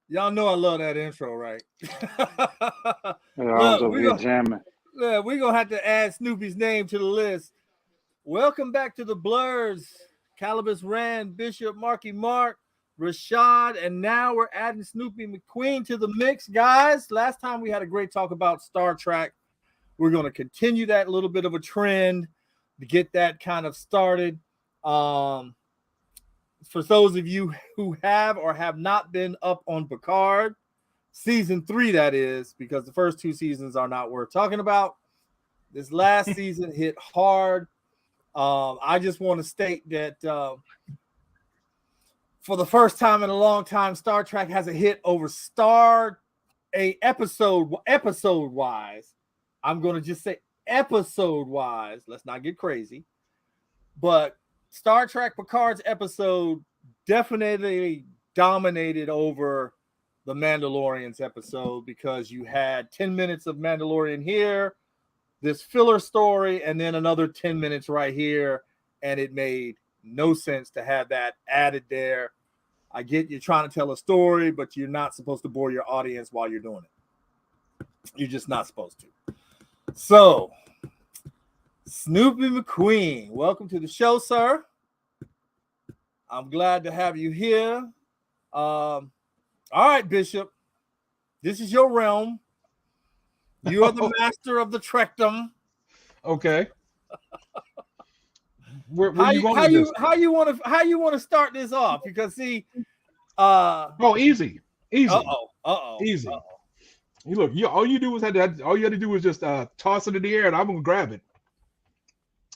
Y'all know I love that intro, right? Yeah, I was Look, over here jamming. we're gonna have to add Snoopy's name to the list. Welcome back to the Blerds. Calibus Rand, Bishop, Marky Mark, Rashad, and now we're adding Snoopy McQueen to the mix, guys. Last time we had a great talk about Star Trek. We're going to continue that little bit of a trend to get that kind of started. Um, for those of you who have or have not been up on Picard, season 3, that is, because the first 2 seasons are not worth talking about. This last season hit hard. I just want to state that for the first time in a long time, Star Trek has a hit over episode wise. I'm going to just say episode wise. Let's not get crazy. But Star Trek Picard's episode definitely dominated over the Mandalorian's episode because you had 10 minutes of Mandalorian here, this filler story, and then another 10 minutes right here. And it made no sense to have that added there. I get you're trying to tell a story, but you're not supposed to bore your audience while you're doing it. You're just not supposed to. So, Snoopy McQueen, welcome to the show, sir. I'm glad to have you here. All right, Bishop, this is your realm. You are the master of the Trekdom. Okay. Where you going with this? How you want to start this off? Because see, easy, easy. You look, all you had to do was just toss it in the air, and I'm gonna grab it.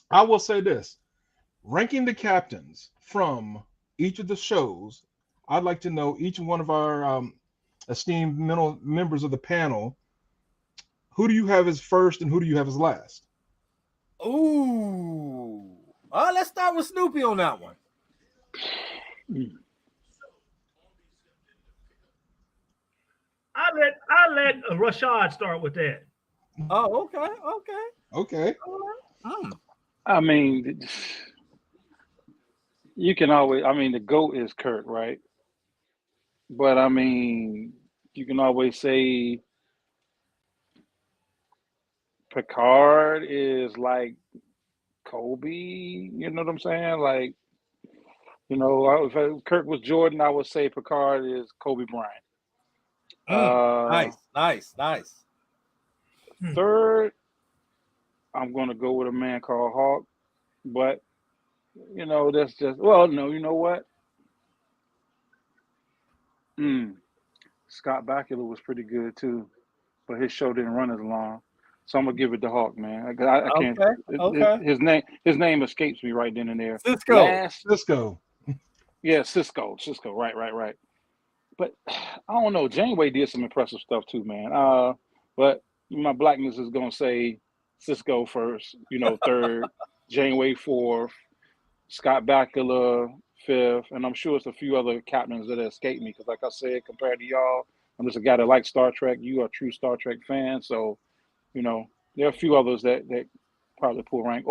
I will say this: ranking the captains from each of the shows, I'd like to know each one of our esteemed members of the panel. Who do you have as first, and who do you have as last? Ooh. All right, let's start with Snoopy on that one. I let Rashad start with that. Oh, okay. I mean, you can always. I mean, the GOAT is Kirk, right? But I mean, you can always say Picard is like Kobe. You know what I'm saying? Like, if Kirk was Jordan, I would say Picard is Kobe Bryant. Nice. Third, I'm going to go with a man called Hawk, but that's just no. You know what? Scott Bakula was pretty good too, but his show didn't run as long. So I'm gonna give it to Hawk, man. I can't. Okay. His name escapes me right then and there. Cisco. Yeah, Cisco. Right. But I don't know. Janeway did some impressive stuff too, man. But my blackness is gonna say Cisco first. Third. Janeway fourth. Scott Bakula fifth, and I'm sure it's a few other captains that escaped me because, like I said, compared to y'all, I'm just a guy that likes Star Trek. You are a true Star Trek fan, so there are a few others that probably pull rank.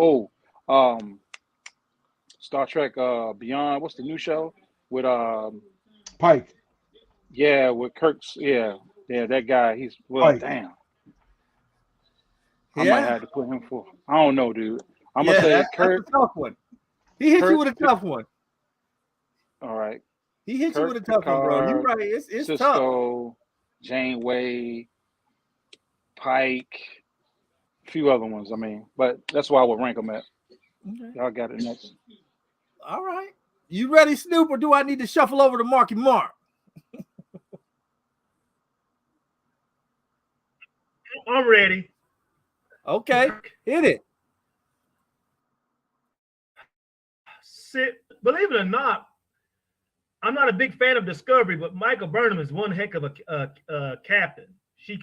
Star Trek Beyond. What's the new show with Pike? Yeah, with Kirk's. Yeah, that guy. He's Pike. Damn. I might have to put him for. I don't know, dude. I'm gonna say Kirk. That's a tough one. He hit you with a tough one. All right. He hit you with a tough one, bro. You're right. It's Cisco, tough. Janeway, Pike, a few other ones. I mean, but that's why I would rank them at. Okay. Y'all got it next. All right. You ready, Snoop, or do I need to shuffle over to Marky Mark? I'm ready. Okay. Hit it. Believe it or not, I'm not a big fan of Discovery, but Michael Burnham is one heck of a captain. She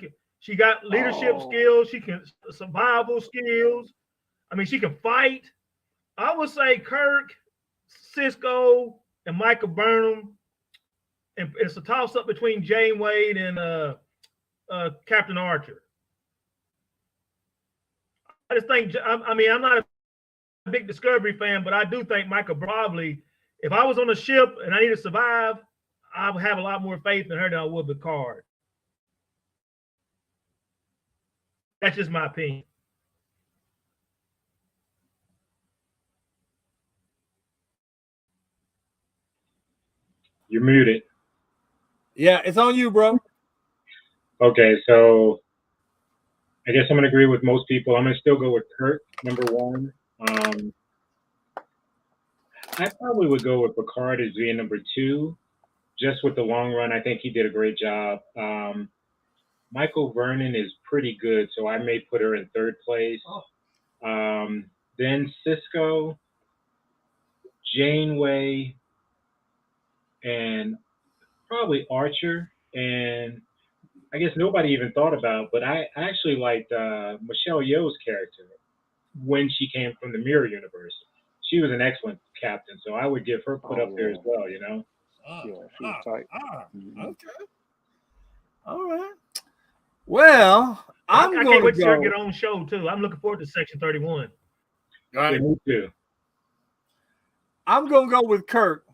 got leadership skills. She can survival skills. I mean, she can fight. I would say Kirk, Cisco, and Michael Burnham, and it's a toss up between Janeway and Captain Archer. I just think. I mean, I'm not a big Discovery fan, but I do think Michael probably, if I was on a ship and I need to survive, I would have a lot more faith in her than I would Picard. That's just my opinion. You're muted. Yeah, it's on you, bro. Okay, so I guess I'm gonna agree with most people. I'm gonna still go with Kirk, number one. I probably would go with Picard as being number two, just with the long run. I think he did a great job. Michael Vernon is pretty good, so I may put her in third place. Then Cisco, Janeway, and probably Archer. And I guess nobody even thought about, but I actually liked Michelle Yeoh's character when she came from the Mirror Universe. She was an excellent captain, so I would give her put up there as well, you know? Yeah, she was tight. Okay. All right. Well, I can't wait to see her get on show too. I'm looking forward to Section 31. Yeah, me too. I'm gonna go with Kirk.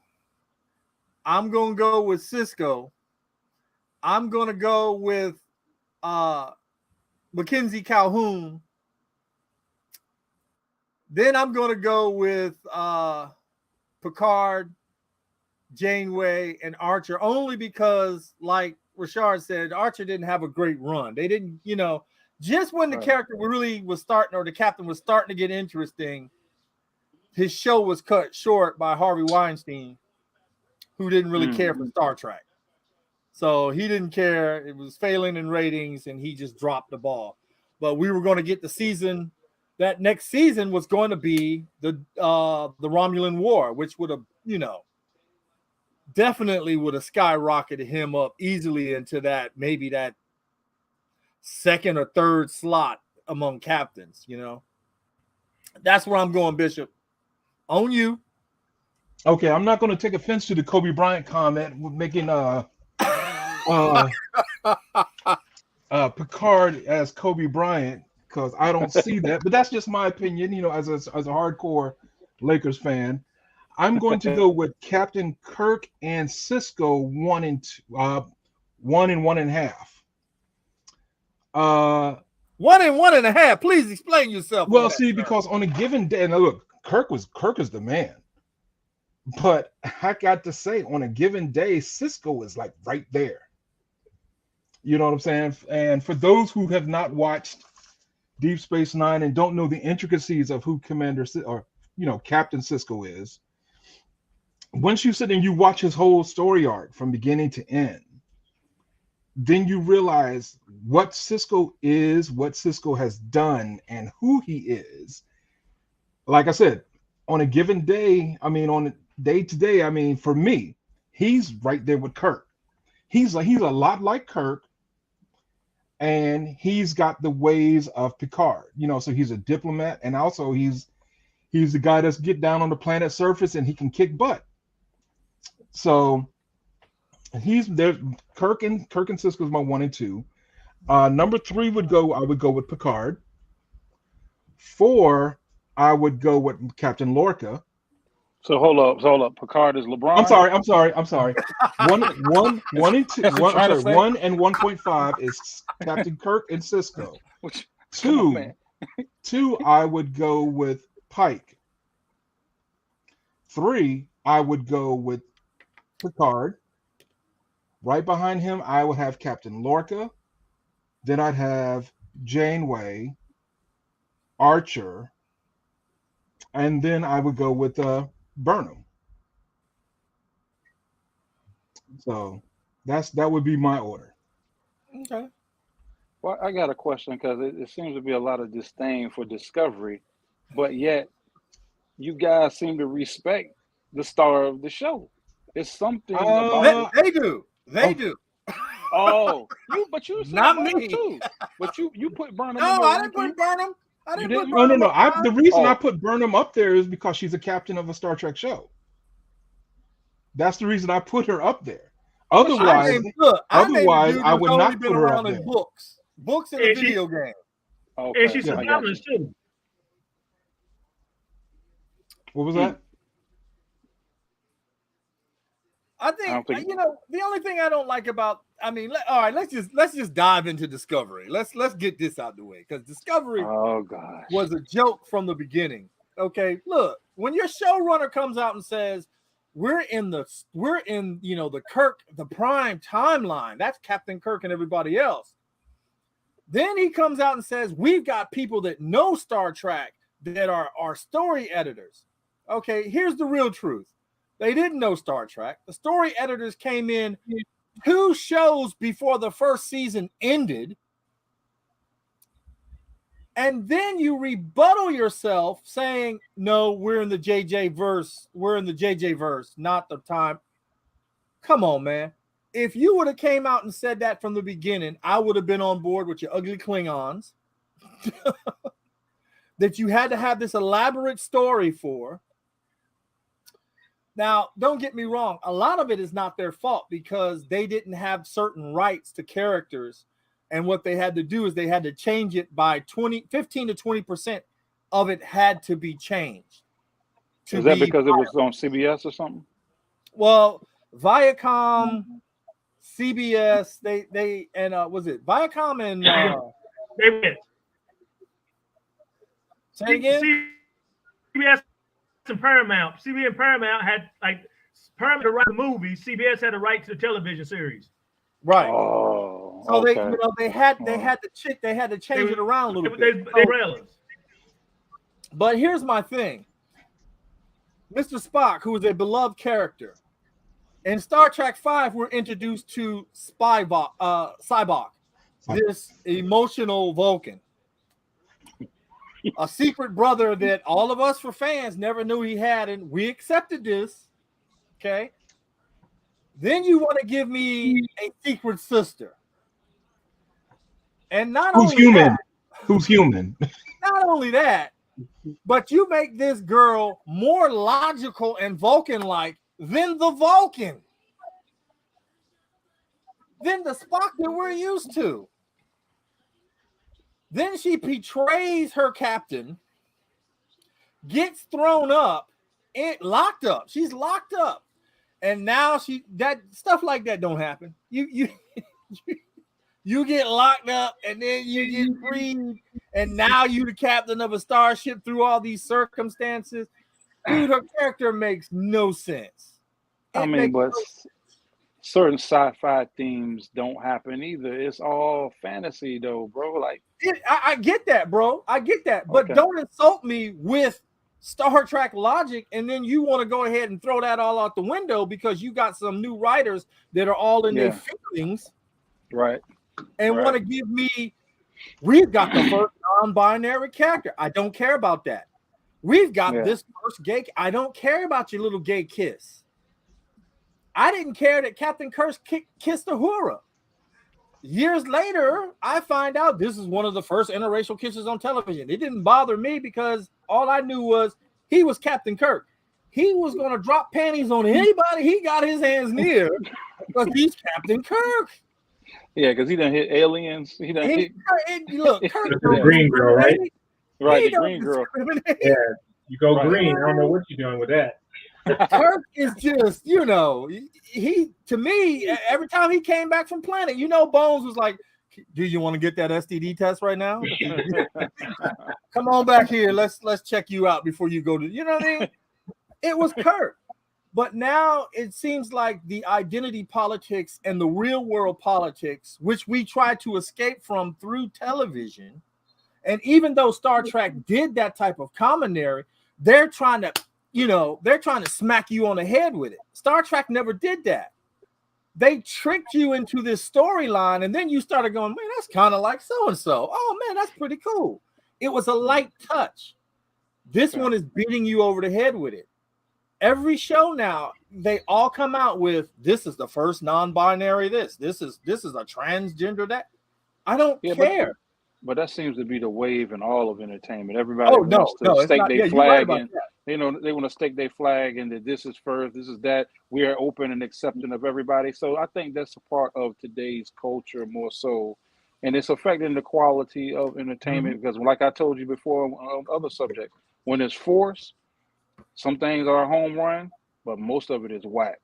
I'm gonna go with Cisco. I'm gonna go with Mackenzie Calhoun. Then I'm gonna go with Picard, Janeway, and Archer, only because, like Rashard said, Archer didn't have a great run. They didn't, just when the character really was starting, or the captain was starting to get interesting, his show was cut short by Harvey Weinstein, who didn't really care for Star Trek. So he didn't care. It was failing in ratings, and he just dropped the ball. But we were going to get the season. That next season was going to be the Romulan War, which would have, definitely would have skyrocketed him up easily into maybe that second or third slot among captains. That's where I'm going, Bishop. On you. Okay, I'm not going to take offense to the Kobe Bryant comment with making Picard as Kobe Bryant, because I don't see that. But that's just my opinion, as a hardcore Lakers fan. I'm going to go with Captain Kirk and Cisco 1 and 1.5. 1 and 1.5. Please explain yourself. Well, see, because on a given day, now look, Kirk is the man. But I got to say, on a given day, Cisco is like right there. You know what I'm saying? And for those who have not watched Deep Space Nine and don't know the intricacies of who Captain Cisco is, once you sit and you watch his whole story arc from beginning to end, then you realize what Cisco is, what Cisco has done, and who he is. Like I said, on a given day, on a day to day, for me, he's right there with Kirk. He's a lot like Kirk, and he's got the ways of Picard. So he's a diplomat, and also he's the guy that's get down on the planet surface and he can kick butt. So he's there. Kirk and Cisco is my 1 and 2. Number 3 I would go with Picard. 4, I would go with Captain Lorca. So hold up. Picard is LeBron. I'm sorry. 1 and 2. 1 and 1.5 is Captain Kirk and Cisco. 2, I would go with Pike. 3, I would go with Picard. Right behind him, I would have Captain Lorca. Then I'd have Janeway, Archer, and then I would go with Burnham. So that would be my order. Okay. Well, I got a question, because it seems to be a lot of disdain for Discovery, but yet you guys seem to respect the star of the show. It's something about they do. They do. Oh, but you said Not Burnham me. too. But you put Burnham. No, I didn't put Burnham. No. The reason I put Burnham up there is because she's a captain of a Star Trek show. That's the reason I put her up there. Otherwise, I would not put her up there. Books and a video game. Okay. And she's a feminist too. What was that? I think the only thing I don't like about, all right, let's just dive into Discovery. Let's get this out the way, because Discovery was a joke from the beginning. Okay, look, when your showrunner comes out and says we're in the Kirk, the prime timeline, that's Captain Kirk and everybody else. Then he comes out and says we've got people that know Star Trek that are our story editors. Okay, here's the real truth. They didn't know Star Trek. The story editors came in 2 shows before the first season ended. And then you rebuttal yourself saying, no, we're in the JJ verse. We're in the JJ verse, not the time. Come on, man. If you would have came out and said that from the beginning, I would have been on board with your ugly Klingons that you had to have this elaborate story for. Now, don't get me wrong. A lot of it is not their fault because they didn't have certain rights to characters. And what they had to do is they had to change it by 15 to 20% of it had to be changed. Is that because it was on CBS or something? Well, Viacom, CBS, they was it Viacom and they went. Say it again? CBS and Paramount. CBS and Paramount had Paramount to write the movie. CBS had the right to the television series. Right. Oh. So okay. they had to change it around a little bit. But here's my thing. Mr. Spock, who is a beloved character, in Star Trek V, we're introduced to Sybok, this emotional Vulcan. A secret brother that all of us for fans never knew he had, and we accepted this. Okay. Then you want to give me a secret sister. And not who's only human? That, who's human? Not only that, but you make this girl more logical and Vulcan-like than the Vulcan. Than the Spock that we're used to. Then she betrays her captain, gets thrown up, and locked up. She's locked up. And now that stuff like that don't happen. You get locked up and then you get freed, and now you the captain of a starship through all these circumstances. Dude, her character makes no sense. Certain sci-fi themes don't happen either. It's all fantasy though, bro. I get that, bro. I get that. But don't insult me with Star Trek logic, and then you want to go ahead and throw that all out the window because you got some new writers that are all in their feelings. Right. And want to give me, we've got the first non-binary character. I don't care about that. We've got this first gay. I don't care about your little gay kiss. I didn't care that Captain Kirk kissed Uhura. Years later, I find out this is one of the first interracial kisses on television. It didn't bother me because all I knew was he was Captain Kirk. He was going to drop panties on anybody he got his hands near because he's Captain Kirk. Yeah, because he done hit aliens. Look, Kirk, the green girl, right? Right, the green girl. Yeah, you go green. I don't know what you're doing with that. Kirk is just, he to me, every time he came back from planet, Bones was like, do you want to get that STD test right now? Come on back here. Let's check you out before you go to, what I mean? It was Kirk. But now it seems like the identity politics and the real world politics, which we try to escape from through television. And even though Star Trek did that type of commentary, they're trying to smack you on the head with it. Star Trek never did that. They tricked you into this storyline, and then you started going, man, that's kind of like so-and-so. Oh, man, that's pretty cool. It was a light touch. This one is beating you over the head with it. Every show now, they all come out with, this is the first non-binary this is a transgender that. I don't care. But that seems to be the wave in all of entertainment. Everybody wants to stake their flag in. They want to stake their flag in that this is first, this is that. We are open and accepting of everybody. So I think that's a part of today's culture more so. And it's affecting the quality of entertainment because like I told you before on other subjects, when it's forced, some things are a home run, but most of it is whack.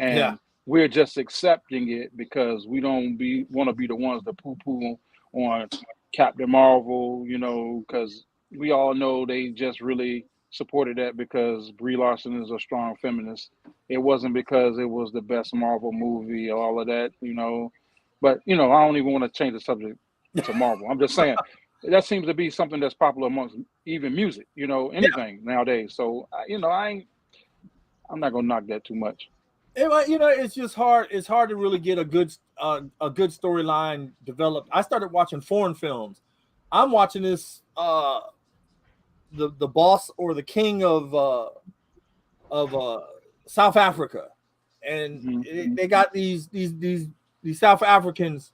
and we're just accepting it because we don't want to be the ones to poo-poo on Captain Marvel, you know, because we all know they just really supported that because Brie Larson is a strong feminist. It wasn't because it was the best Marvel movie or all of that, you know. But, you know, I don't even want to change the subject to Marvel. I'm just saying that seems to be something that's popular amongst even music, you know, anything nowadays. So, you know, I'm not going to knock that too much. You know, it's just hard. It's hard to really get a good storyline developed. I started watching foreign films. I'm watching this the boss or the king of South Africa, and they got these South Africans,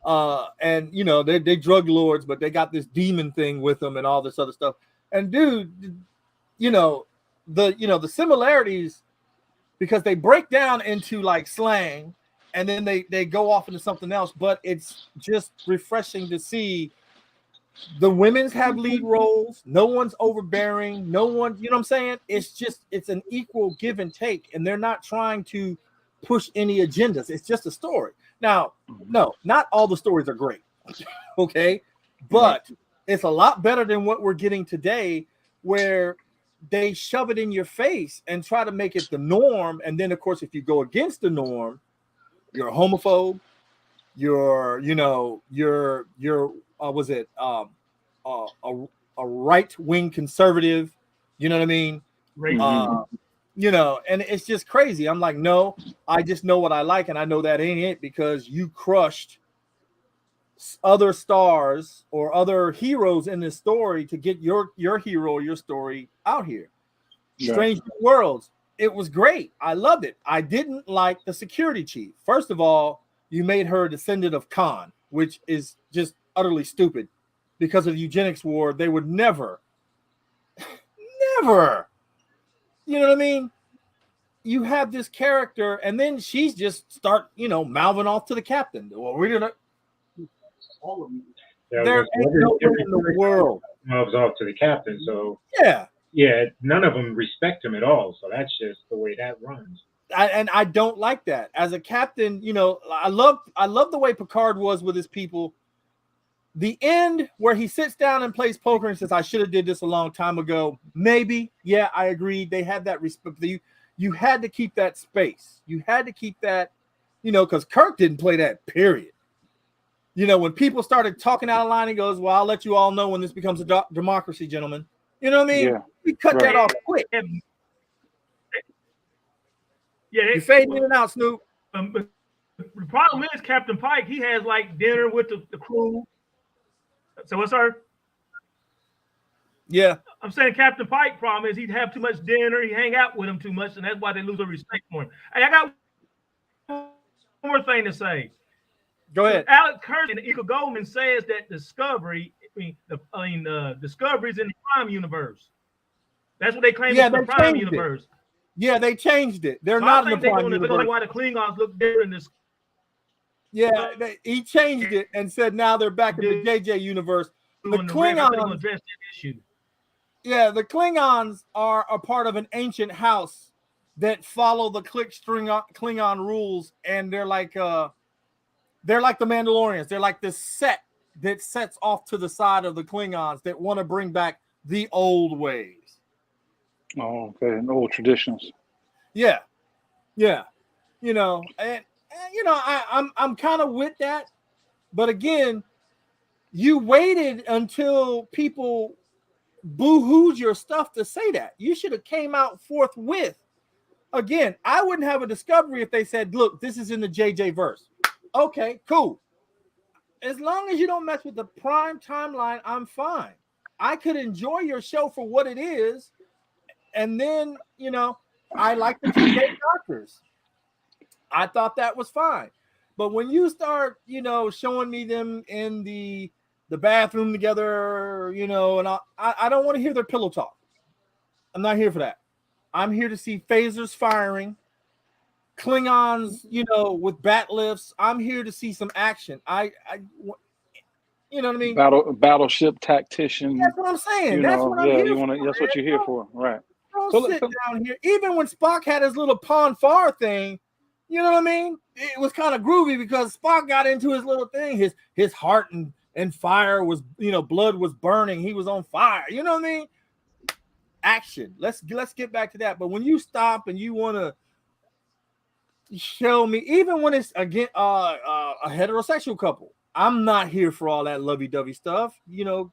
and you know they drug lords, but they got this demon thing with them and all this other stuff. And dude, you know the similarities, because they break down into like slang and then they go off into something else, but it's just refreshing to see the women's have lead roles. No one's overbearing. No one, you know what I'm saying? It's an equal give and take, and they're not trying to push any agendas. It's just a story. Now, no, not all the stories are great. Okay. But it's a lot better than what we're getting today, where they shove it in your face and try to make it the norm. And then, of course, if you go against the norm, you're a homophobe. You're was it a right wing conservative? You know what I mean? You know, and it's just crazy. I'm like, no, I just know what I like, and I know that ain't it because you crushed other stars or other heroes in this story to get your hero or your story out here. Strange New Worlds, it was great. I loved it. I didn't like the security chief. First of all, you made her a descendant of Khan, which is just utterly stupid. Because of the eugenics war, they would never, never, you know what I mean? You have this character, and then she's just start, mouthing off to the captain. Well, we're gonna. All of them. There ain't no one in the world. Mouths off to the captain, so yeah, none of them respect him at all. So that's just the way that runs. I don't like that. As a captain, I love the way Picard was with his people. The end where he sits down and plays poker and says, "I should have did this a long time ago." Maybe, yeah, I agree. They had that respect. You had to keep that space. You had to keep that, because Kirk didn't play that. Period. When people started talking out of line, he goes, "Well, I'll let you all know when this becomes a democracy, gentlemen." You know what I mean? Yeah. We cut that off quick. Yeah, you fading in and out, Snoop. But the problem is Captain Pike. He has like dinner with the crew. So what's her? Yeah, I'm saying Captain Pike problem is he'd have too much dinner. He hang out with him too much, and that's why they lose their respect for him. Hey, I got one more thing to say. Go ahead. So Alec Kirsten and Ika Goldman says that Discovery's in the Prime universe. That's what they claim is the Prime universe. Yeah, they changed it. They're not in the Prime universe. Why the Klingons look different in this? Yeah, he changed it and said now they're back in the JJ universe. The Klingons address that issue. Yeah, the Klingons are a part of an ancient house that follow the Klingon rules, and they're like the Mandalorians. They're like this set that sets off to the side of the Klingons that want to bring back the old ways. Oh, okay, and old traditions. Yeah. I'm kind of with that, but again, you waited until people boo-hooed your stuff to say that. You should have came out forthwith. Again, I wouldn't have a Discovery if they said, "Look, this is in the JJ verse." Okay, cool. As long as you don't mess with the Prime timeline, I'm fine. I could enjoy your show for what it is. And then, I like the two gay doctors. I thought that was fine. But when you start, showing me them in the bathroom together, and I don't want to hear their pillow talk. I'm not here for that. I'm here to see phasers firing, Klingons, with bat lifts. I'm here to see some action. You know what I mean? Battleship tactician. That's what I'm saying. That's what I'm here for. That's what you're here for, right? Don't sit down here. Even when Spock had his little Pon Far thing, you know what I mean? It was kind of groovy because Spock got into his little thing. His heart and fire was, blood was burning. He was on fire. You know what I mean? Action. Let's get back to that. But when you stop and you want to show me, even when it's again a heterosexual couple, I'm not here for all that lovey-dovey stuff.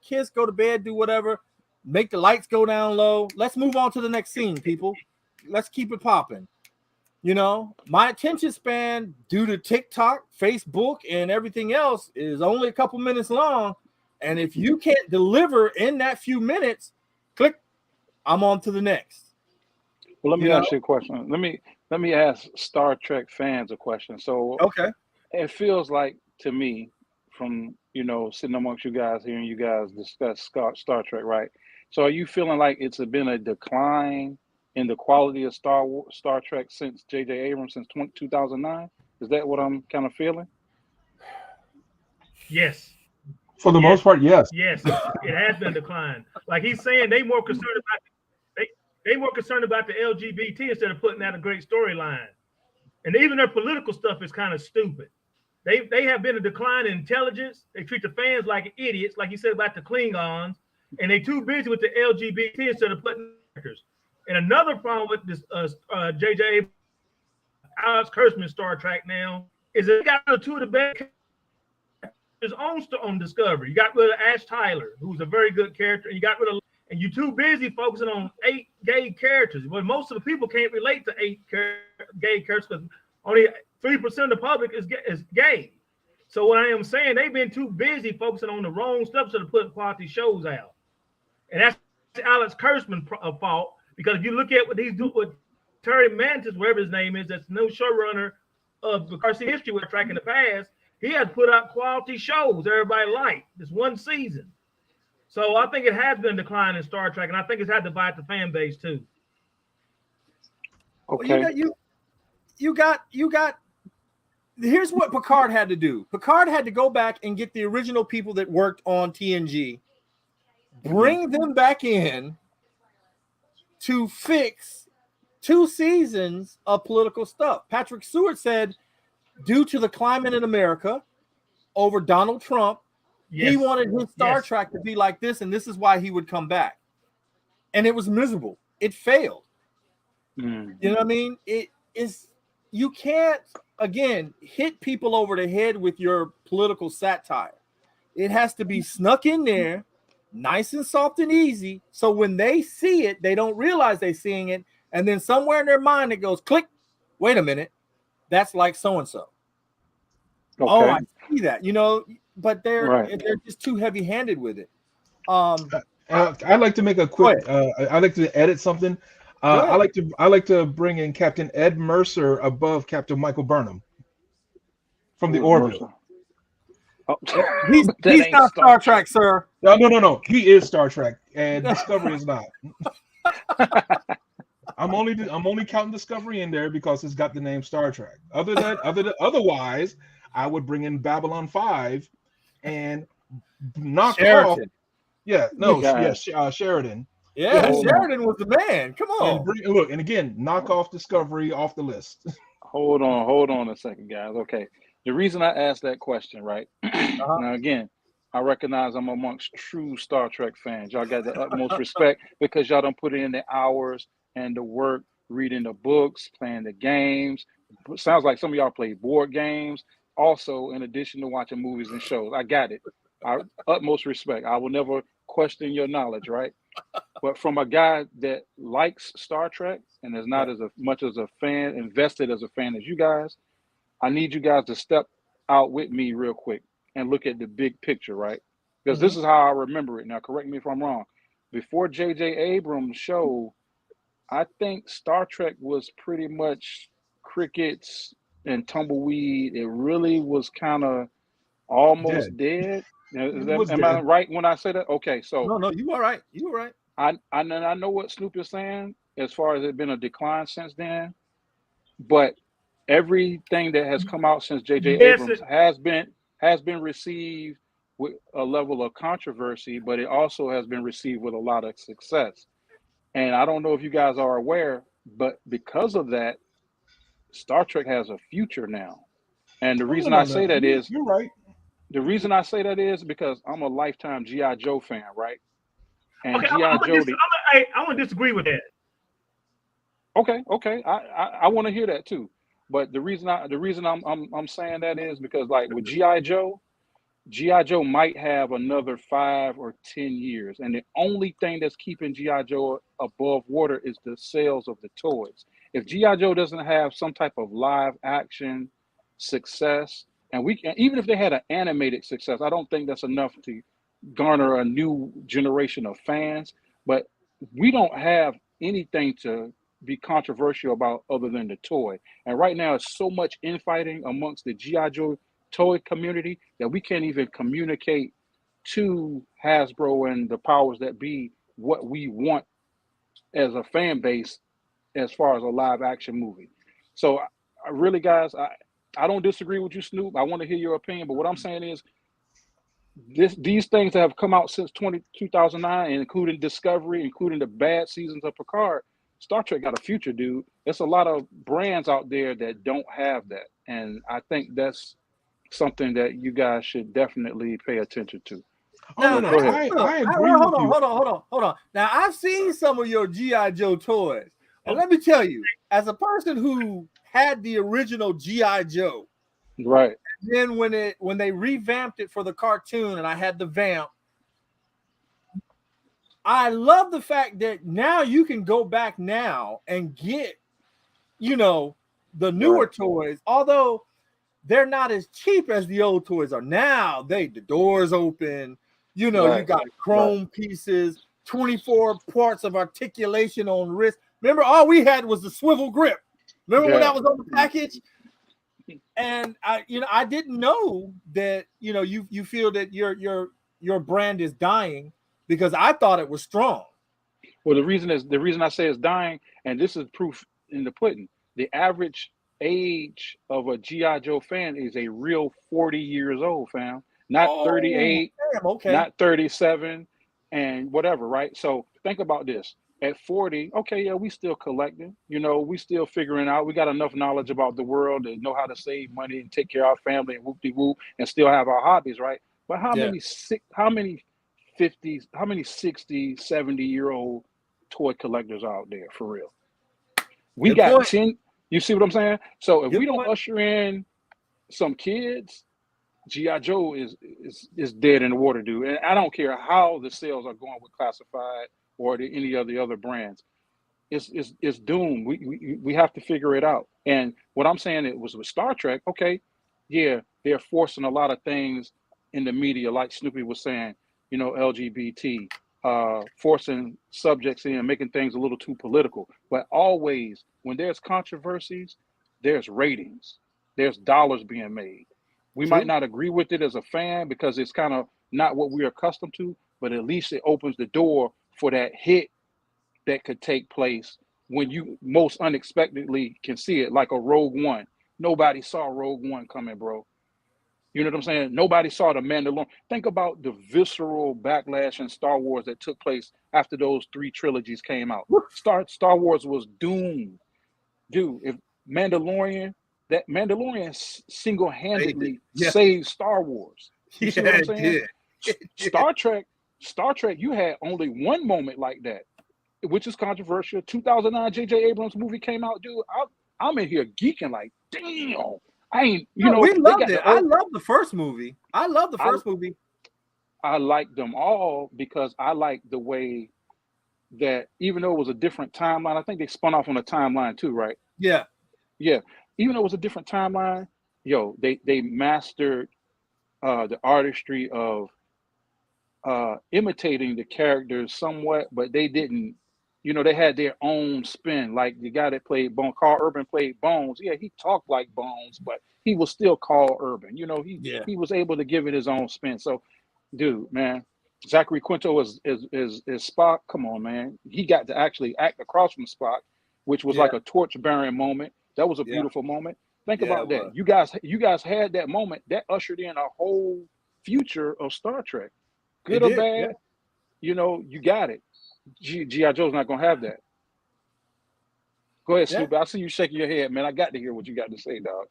Kiss, go to bed, do whatever, make the lights go down low. Let's move on to the next scene, people. Let's keep it popping. My attention span due to TikTok, Facebook, and everything else is only a couple minutes long. And if you can't deliver in that few minutes, click, I'm on to the next. Well, let me ask you a question. Let me ask Star Trek fans a question. So okay, it feels like to me, from sitting amongst you guys, hearing you guys discuss Star Trek, right? So are you feeling like it's been a decline in the quality of Star Trek since J.J. Abrams, since 2009? Is that what I'm kind of feeling? Yes. For the most part, yes. Yes, it has been a decline. Like he's saying, they more concerned about the LGBT instead of putting out a great storyline. And even their political stuff is kind of stupid. They have been a decline in intelligence. They treat the fans like idiots, like you said about the Klingons, and they too busy with the LGBT instead of putting characters. And another problem with this J.J. Alex Kurtzman Star Trek now is that they got rid of two of the best characters on Discovery. You got rid of Ash Tyler, who's a very good character, and you got rid of, and you're too busy focusing on 8 gay characters. But most of the people can't relate to 8 gay characters because only 3% of the public is gay. So what I am saying, they've been too busy focusing on the wrong stuff instead of putting quality shows out. And that's Alex Kurtzman's fault, because if you look at what he's doing with Terry Mantis, whatever his name is, that's no showrunner of the Carson history with Track in the past, he has put out quality shows everybody liked. This one season. So I think it has been a decline in Star Trek, and I think it's had to divide the fan base too. Okay. Well, you got. Here's what Picard had to do. Picard had to go back and get the original people that worked on TNG, bring them back in to fix 2 seasons of political stuff. Patrick Stewart said, due to the climate in America over Donald Trump, he wanted his Star Trek to be like this, and this is why he would come back. And it was miserable. It failed. You know what I mean? It is. You can't, again, hit people over the head with your political satire. It has to be snuck in there, nice and soft and easy, so when they see it, they don't realize they're seeing it, and then somewhere in their mind it goes, click, wait a minute, that's like so-and-so. Okay. Oh, I see that, but they're just too heavy-handed with it. I'd like to make a quick. I'd like to edit something. I like to bring in Captain Ed Mercer above Captain Michael Burnham from the Orville. Oh. He's not Star Trek, sir. No. He is Star Trek, and Discovery is not. I'm only counting Discovery in there because it's got the name Star Trek. Otherwise, I would bring in Babylon 5 and knock off. Sheridan. Yeah, Sheridan was the man. Come on. And again, knock off Discovery off the list. Hold on a second, guys. Okay. The reason I asked that question, right? Now, again, I recognize I'm amongst true Star Trek fans. Y'all got the utmost respect because y'all don't put in the hours and the work, reading the books, playing the games. Sounds like some of y'all play board games. Also, in addition to watching movies and shows. I got it. Utmost respect. I will never question your knowledge, right? But from a guy that likes Star Trek and is not as much as a fan, invested as a fan as you guys, I need you guys to step out with me real quick and look at the big picture, right? Because this is how I remember it. Now, correct me if I'm wrong. Before J.J. Abrams' show, I think Star Trek was pretty much crickets and tumbleweed. It really was kind of almost dead. Am I right when I say that? Okay, so no, you are right. You are right. I know what Snoop is saying as far as it been a decline since then, but everything that has come out since J.J. Abrams has been received with a level of controversy, but it also has been received with a lot of success. And I don't know if you guys are aware, but because of that, Star Trek has a future now. And Oh, no, no, no. You're right. the reason I say that is because I'm a lifetime GI Joe fan, right? And Okay, GI Joe, I want to disagree with that. okay, I want to hear that too. But the reason I'm saying that is because like with GI Joe might have another 5 or 10 years, and the only thing that's keeping GI Joe above water is the sales of the toys. If GI Joe doesn't have some type of live action success, and we can, even if they had an animated success, I don't think that's enough to garner a new generation of fans. But we don't have anything to be controversial about other than the toy. And right now, it's so much infighting amongst the GI Joe toy community that we can't even communicate to Hasbro and the powers that be what we want as a fan base as far as a live action movie. So I really, guys, I don't disagree with you, Snoop. I want to hear your opinion, but what I'm saying is these things that have come out since 2009, including Discovery, including the bad seasons of Picard, Star Trek got a future, dude. There's a lot of brands out there that don't have that, and I think that's something that you guys should definitely pay attention to. Oh, no, Now, no. Go ahead. I agree with you. hold on. Now, I've seen some of your GI Joe toys, and let me tell you, as a person who had the original GI Joe, Right. then when they revamped it for the cartoon, and I had the vamp, I love the fact that now you can go back now and get, the newer Right. toys, although they're not as cheap as the old toys are. Now the doors open, you Right. got Right. chrome pieces, 24 parts of articulation on wrist. Remember, all we had was the swivel grip. Remember when Yeah. that was on the package? And I didn't know that, you feel that your brand is dying, because I thought it was strong. Well, the reason I say it's dying, and this is proof in the pudding. The average age of a GI Joe fan is a real 40 years old, fam. Not Oh, 38, damn, okay. not 37, and whatever, right? So think about this. At 40, okay, yeah, we still collecting. We still figuring out. We got enough knowledge about the world to know how to save money and take care of our family and whoop de whoop, and still have our hobbies, right? But Yeah. how many 50s, how many 60, 70-year-old toy collectors out there for real? We Good got point. 10. You see what I'm saying? So if we Good don't point. usher in some kids, GI Joe is dead in the water, dude. And I don't care how the sales are going with Classified or any of the other brands. It's doomed. We have to figure it out. And what I'm saying, it was with Star Trek. Okay, yeah, they're forcing a lot of things in the media, like Snoopy was saying. LGBT, forcing subjects in, making things a little too political. But always, when there's controversies, there's ratings, there's dollars being made. We might True. not agree with it as a fan because it's kind of not what we're accustomed to, but at least it opens the door for that hit that could take place when you most unexpectedly can see it, like a Rogue One. Nobody saw Rogue One coming, bro. You know what I'm saying? Nobody saw the Mandalorian. Think about the visceral backlash in Star Wars that took place after those 3 trilogies came out. Star Wars was doomed, dude. If Mandalorian, that Mandalorian single-handedly Yeah. saved Star Wars. You see what Yeah, I'm it saying? did. It did. Star Trek, you had only one moment like that, which is controversial. 2009 J.J. Abrams movie came out, dude. I'm in here geeking like, damn. I ain't, No, we they loved got it. the I old. love the first movie. I love the I first movie. I like them all because I like the way that even though it was a different timeline, I think they spun off on a timeline too, right? Yeah. Yeah. Even though it was a different timeline, they mastered the artistry of imitating the characters somewhat, but they didn't. They had their own spin. Like the guy that played Bone, Carl Urban played Bones. Yeah, he talked like Bones, but he was still Carl Urban. Yeah. He was able to give it his own spin. So, dude, man, Zachary Quinto is Spock. Come on, man. He got to actually act across from Spock, which was Yeah. like a torch bearing moment. That was a Yeah. beautiful moment. Think Yeah, it about that. was. You guys had that moment that ushered in a whole future of Star Trek. It Good or did. Yeah. bad, you got it. G.I. Joe's not gonna have that. Go ahead, Yeah. Snoopy. I see you shaking your head, man. I got to hear what you got to say, dog.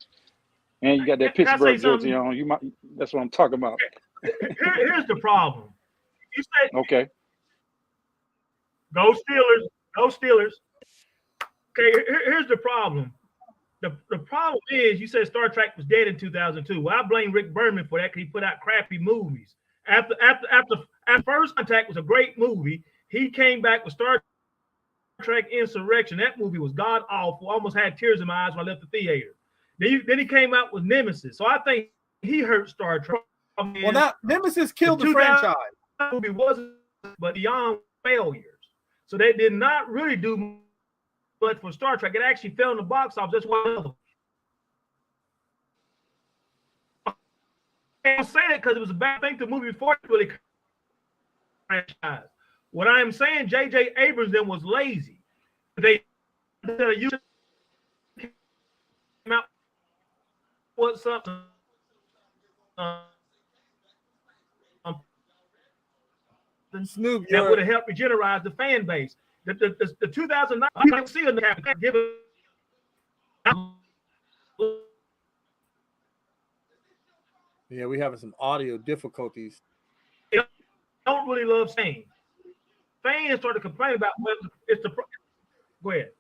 And you got that Can I say Pittsburgh jersey something? on. That's what I'm talking about. Here's the problem. You say Okay. go Steelers, go Steelers. Okay, here's the problem. The problem is you said Star Trek was dead in 2002. Well, I blame Rick Berman for that because he put out crappy movies. After First Contact was a great movie, he came back with Star Trek Insurrection. That movie was god awful. Almost had tears in my eyes when I left the theater. Then he came out with Nemesis. So I think he hurt Star Trek. Well, now Nemesis killed the franchise. Movie wasn't, but beyond failures. So they did not really do much for Star Trek. It actually fell in the box office. That's why I don't say that because it was a bad thing to movie before it really franchise. What I am saying, J.J. Abrams then was lazy. They came out with something. Snoop, That would have helped regenerate the fan base. The 2009, I don't see it given. Yeah, we having some audio difficulties. They don't really love saying. Fans started complaining about it's the. Go ahead.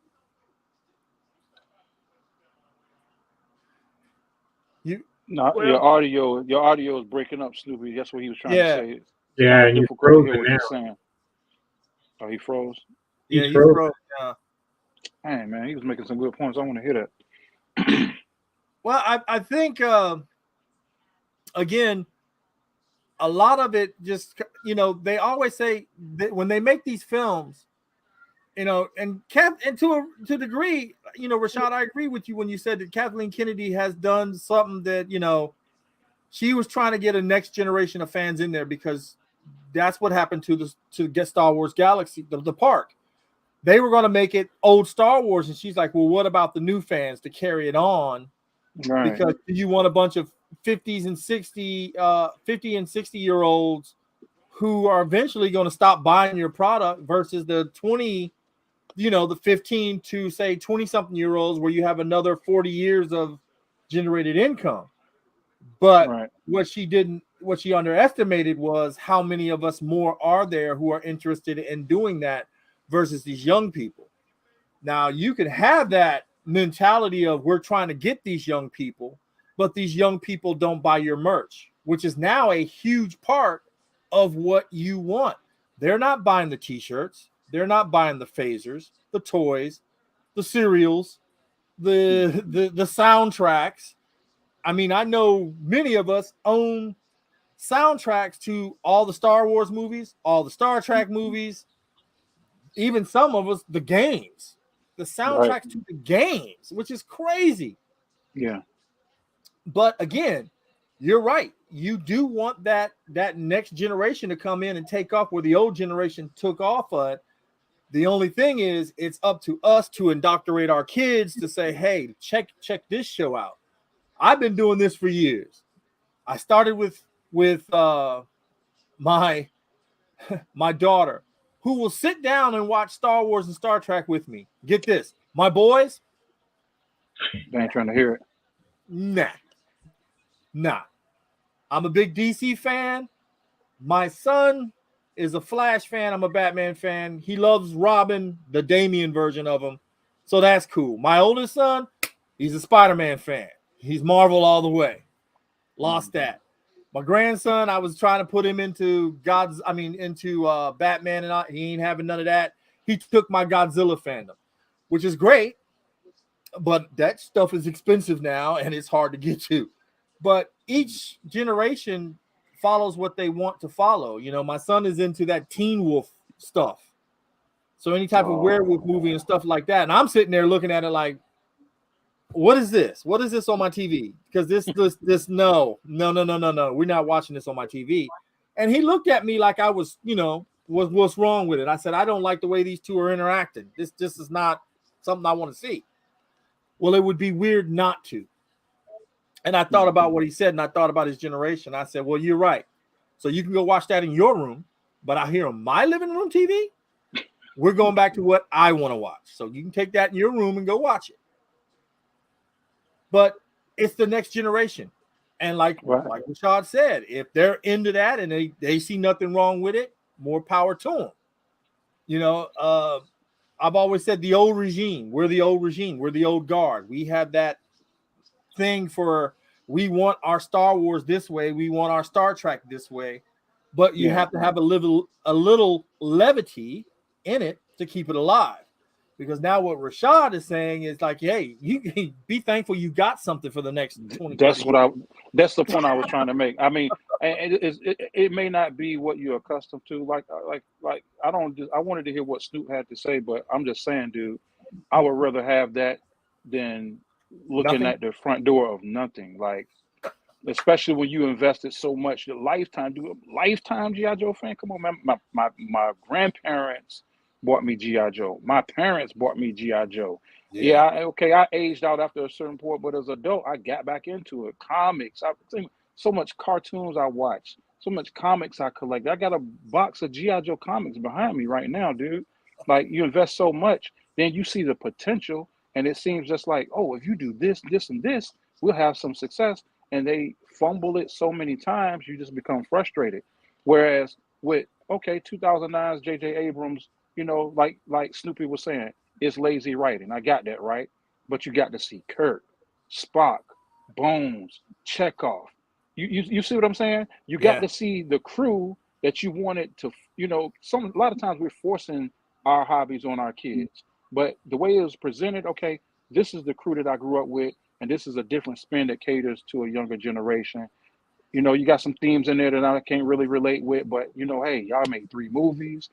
Your audio is breaking up, Snoopy. That's what he was trying to say. Yeah, and you froze to hear what now. he's saying. Oh, he froze. Yeah, he froze. Hey, man, he was making some good points. I want to hear that. Well, I think again, a lot of it just they always say that when they make these films, and to a degree, Rashad, I agree with you when you said that Kathleen Kennedy has done something that she was trying to get a next generation of fans in there because that's what happened to get Star Wars Galaxy, the park. They were going to make it old Star Wars, and she's like, well, what about the new fans to carry it on? Right. Because you want a bunch of 50 and 60 year olds who are eventually going to stop buying your product versus the 20, the 15 to say 20 something year olds where you have another 40 years of generated income. But what she underestimated was how many of us more are there who are interested in doing that versus these young people. Now you can have that mentality of we're trying to get these young people, but these young people don't buy your merch, which is now a huge part of what you want. They're not buying the t-shirts. They're not buying the phasers, the toys, the cereals, the soundtracks. I mean, I know many of us own soundtracks to all the Star Wars movies, all the Star Trek movies, even some of us, the games, the soundtracks to the games, which is crazy. Yeah. But again, you're right. You do want that next generation to come in and take off where the old generation took off of. The only thing is, it's up to us to indoctrinate our kids to say, hey, check this show out. I've been doing this for years. I started with my daughter, who will sit down and watch Star Wars and Star Trek with me. Get this, my boys, they ain't trying to hear it. Nah. I'm a big DC fan. My son is a Flash fan. I'm a Batman fan. He loves Robin, the Damian version of him. So that's cool. My oldest son, he's a Spider-Man fan. He's Marvel all the way. Lost that. My grandson, I was trying to put him into Batman, and he ain't having none of that. He took my Godzilla fandom, which is great, but that stuff is expensive now, and it's hard to get to. But each generation follows what they want to follow. My son is into that Teen Wolf stuff. So any type of werewolf movie and stuff like that. And I'm sitting there looking at it like, what is this? What is this on my TV? Because this no. We're not watching this on my TV. And he looked at me like I was, what's wrong with it? I said, I don't like the way these two are interacting. This is not something I want to see. Well, it would be weird not to. And I thought about what he said, and I thought about his generation. I said, well, you're right. So you can go watch that in your room, but out here on my living room TV, We're going back to what I want to watch. So you can take that in your room and go watch it. But it's the next generation. And like Rashad said, if they're into that and they see nothing wrong with it, more power to them. You know, I've always said the old regime. We're the old regime. We're the old guard. We have that thing for we want our Star Wars this way. We want our Star Trek this way. But you have to have a little levity in it to keep it alive. Because now what Rashad is saying is like, hey, you can be thankful you got something for the next 20 That's what years. that's the point I was trying to make. I mean, it may not be what you're accustomed to. Like I wanted to hear what Snoop had to say, but I'm just saying, dude, I would rather have that than looking Nothing. at the front door of nothing. Like, especially when you invested so much, lifetime, dude, lifetime G.I. Joe fan. Come on, man. My grandparents bought me G.I. Joe. My parents bought me G.I. Joe. Yeah, I aged out after a certain point, but as an adult, I got back into it. Comics, I think so much cartoons I watched, so much comics I collect. I got a box of G.I. Joe comics behind me right now, dude. Like, you invest so much, then you see the potential, and it seems just like, oh, if you do this, this, and this, we'll have some success. And they fumble it so many times, you just become frustrated. Whereas with 2009's J.J. Abrams, you know, like Snoopy was saying, it's lazy writing. I got that, right? But you got to see Kirk, Spock, Bones, Chekhov. You see what I'm saying? You got to see the crew that you wanted to, you know, a lot of times we're forcing our hobbies on our kids. But the way it was presented, okay, this is the crew that I grew up with, and this is a different spin that caters to a younger generation. You know, you got some themes in there that I can't really relate with, but you know, hey, y'all made 3 movies.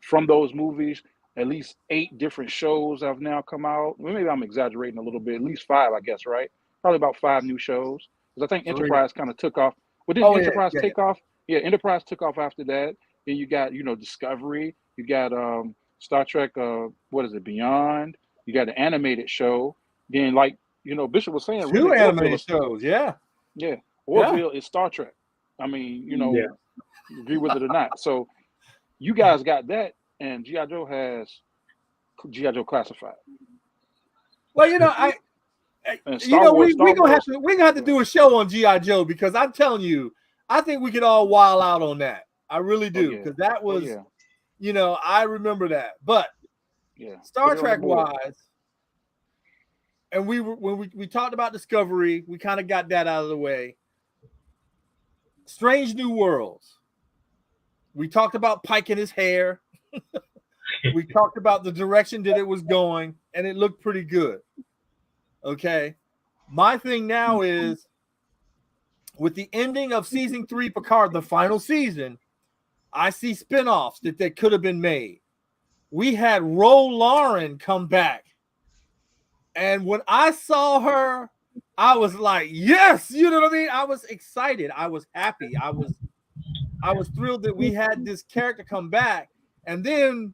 From those movies, at least 8 different shows have now come out. Well, maybe I'm exaggerating a little bit. At least 5, I guess, right? Probably about 5 new shows. Because I think Enterprise kind of took off. Well, didn't Enterprise take off? Yeah, Enterprise took off after that. Then you got, you know, Discovery. You got Star Trek, what is it, Beyond. You got the animated show. Then, like, you know, Bishop was saying, 2 really, animated shows, Yeah, Orville is Star Trek. I mean, you know, agree with it or not. So you guys got that, and G.I. Joe has G.I. Joe Classified. Well, you know, we're gonna have to do a show on G.I. Joe, because I'm telling you, I think we could all wild out on that. I really do, because that was, you know, I remember that. But Star Trek wise, and when we talked about Discovery, we kind of got that out of the way. Strange New Worlds. We talked about Pike and his hair. We talked about the direction that it was going, and it looked pretty good. Okay. My thing now is, with the ending of season 3 Picard, the final season, I see spinoffs that could have been made. We had Ro Lauren come back. And when I saw her, I was like, yes, you know what I mean? I was excited. I was happy. I was thrilled that we had this character come back. And then,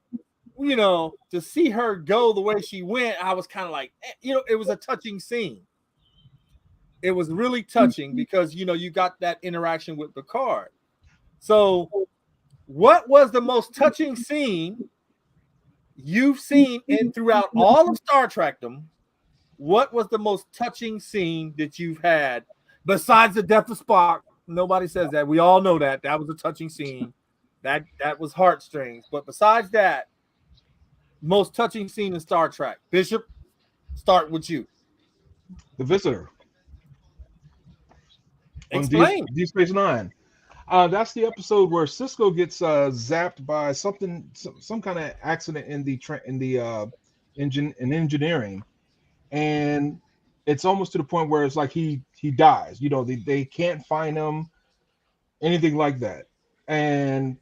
you know, to see her go the way she went, I was kind of like, you know, it was a touching scene. It was really touching because, you know, you got that interaction with Picard. So what was the most touching scene you've seen throughout all of Star Trekdom? What was the most touching scene that you've had besides the death of Spock? Nobody says that. We all know that. That was a touching scene. That was heartstrings. But besides that, most touching scene in Star Trek. Bishop, start with you. The Visitor. Explain. On Deep Space Nine. That's the episode where Cisco gets zapped by some kind of accident in engineering, and it's almost to the point where it's like he dies. You know, they can't find him, anything like that, and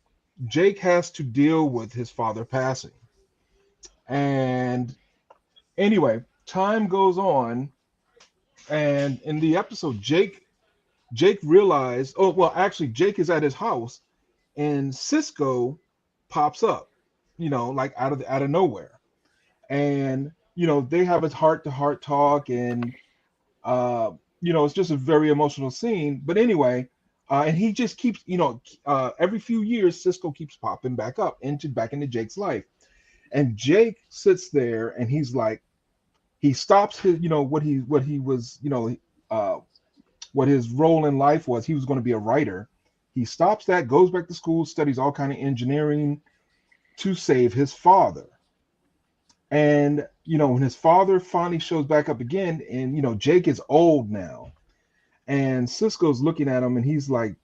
Jake has to deal with his father passing. And anyway, time goes on, and in the episode, Jake realized, actually Jake is at his house and Cisco pops up, you know, like out of nowhere. And, you know, they have a heart-to-heart talk, and you know, it's just a very emotional scene. But anyway, and he just keeps, you know, every few years Cisco keeps popping back into Jake's life. And Jake sits there and he's like, he stops his, what he was, uh, what his role in life was. He was going to be a writer. He stops that, goes back to school, studies all kind of engineering to save his father. And when his father finally shows back up again, and Jake is old now, and Cisco's looking at him, and he's like,